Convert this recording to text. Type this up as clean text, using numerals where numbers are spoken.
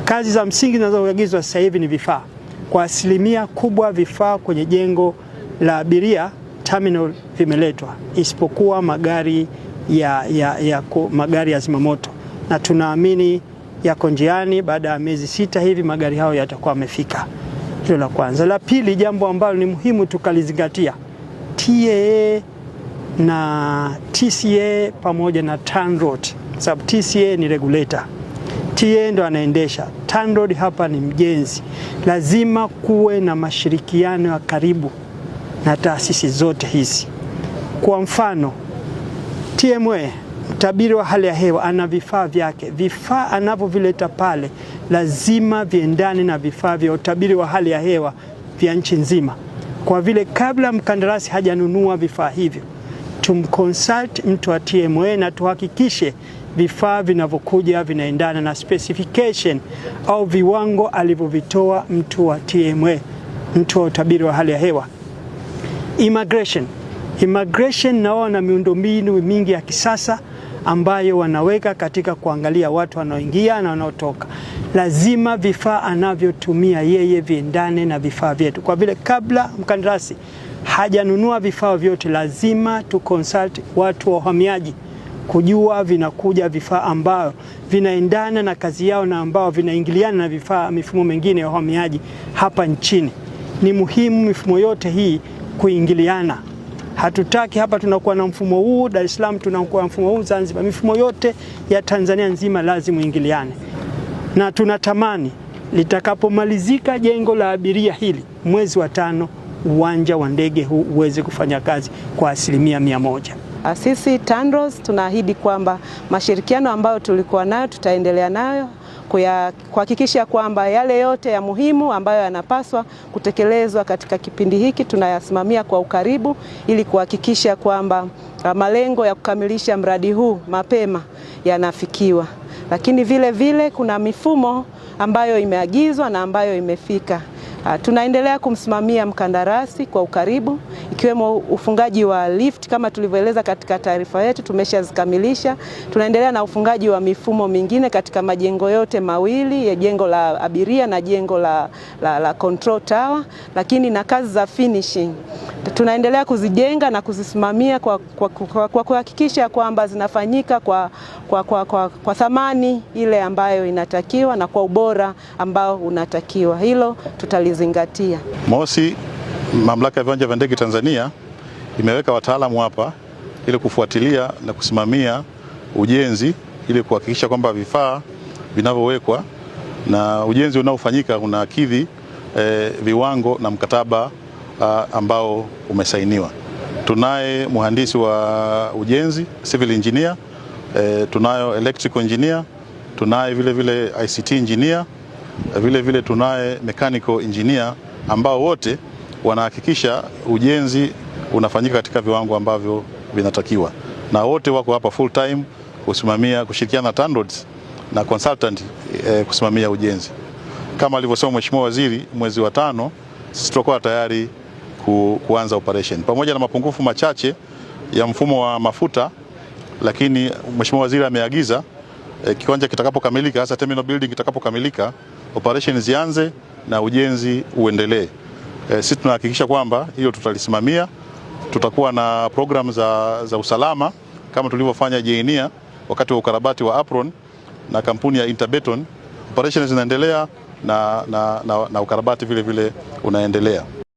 Kazi za msingi zinazoagizwa sasa hivi ni vifaa. Kwa asilimia kubwa vifaa kwenye jengo la abiria terminal vimeletwa, isipokuwa magari ya zimamoto, na tunaamini yako njiani. Baada ya miezi 6 hivi magari hayo yatakuwa yamefika. Hilo la kwanza. La pili, jambo ambalo ni muhimu tukalizingatia, TAA na TCA pamoja na TANROADS, sababu TCA ni regulator, TAA ndo anaendesha, TANROADS hapa ni mjenzi. Lazima kuwe na mashirikiano ya karibu na taasisi zote hizi. Kwa mfano, TMA, mtabiri wa hali ya hewa, ana vifaa vyake. Vifaa anavyovileta pale lazima viendane na vifaa vya utabiri wa hali ya hewa vya nchi nzima. Kwa vile kabla mkandarasi hajanunua vifaa hivyo, tumconsult mtu wa TMA na tuhakikishe vifaa vinavyokuja vinaendana na specification au viwango alivyovitoa mtu wa TMA, mtu wa utabiri wa hali ya hewa. Immigration nao na miundombinu mingi ya kisasa ambayo wanaweka katika kuangalia watu wanaoingia na wanaotoka. Lazima vifaa anavyotumia yeye viendane na vifaa vyetu. Kwa vile kabla mkandarasi hajanunua vifaa vyote, lazima consult watu wa uhamiaji kujua vinakuja vifaa ambao vinaendana na kazi yao na ambao vinaingiliana na vifaa mifumo mingine ya uhamiaji hapa nchini. Ni muhimu mifumo yote hii kuingiliana. Hatutaki hapa tunakuwa na mfumo huu Dar es Salaam, tunakuwa na mfumo huu Zanzibar. Mifumo yote ya Tanzania nzima lazima ingiliane. Na tunatamani litakapomalizika jengo la abiria hili mwezi wa 5, uwanja wa ndege huu uweze kufanya kazi kwa 100%. Sisi TANROADS tunaahidi kwamba mashirikiano ambayo tulikuwa nayo tutaendelea nayo kuhakikisha kwamba yale yote ya muhimu ambayo yanapaswa kutekelezwa katika kipindi hiki tunayasimamia kwa ukaribu, ili kuhakikisha kwamba malengo ya kukamilisha mradi huu mapema yanafikiwa. Lakini vile vile kuna mifumo ambayo imeagizwa na ambayo imefika. Tunaendelea kumsimamia mkandarasi kwa ukaribu, ikiwemo ufungaji wa lift kama tulivyoeleza katika taarifa yetu, tumeshazikamilisha. Tunaendelea na ufungaji wa mifumo mingine katika majengo yote mawili, ya jengo la abiria na jengo la control tower, lakini na kazi za finishing tunaendelea kuzijenga na kuzisimamia kwa kuhakikisha kwamba zinafanyika kwa thamani ile ambayo inatakiwa na kwa ubora ambao unatakiwa. Hilo tutalizingatia. Mosi, Mamlaka ya Viwanja vya Ndege Tanzania imeweka wataalamu hapa ili kufuatilia na kusimamia ujenzi, ili kuhakikisha kwamba vifaa vinavyowekwa na ujenzi unaofanyika unakidhi viwango na mkataba ambao umesainiwa. Tunaye mhandisi wa ujenzi, civil engineer, tunayo electrical engineer, tunaye vile ICT engineer, vile tunaye mechanical engineer, ambao wote wanahakikisha ujenzi unafanyika katika viwango ambavyo vinatakiwa, na wote wako hapa full time kushirikiana na TANROADS na consultant kusimamia ujenzi. Kama alivyosema Mheshimiwa Waziri, mwezi wa 5 sisi tutakuwa tayari kuanza operation. Pamoja na mapungufu machache ya mfumo wa mafuta, lakini Mheshimiwa Waziri ameagiza kiwanja kitakapokamilika, hasa terminal building kitakapokamilika, operation zianze na ujenzi uendelee. Sisi tunahakikisha kwamba hiyo tutalisimamia. Tutakuwa na program za usalama kama tulivyofanya JNIA wakati wa ukarabati wa apron na kampuni ya Interbeton. Operations zinaendelea na ukarabati vile unaendelea.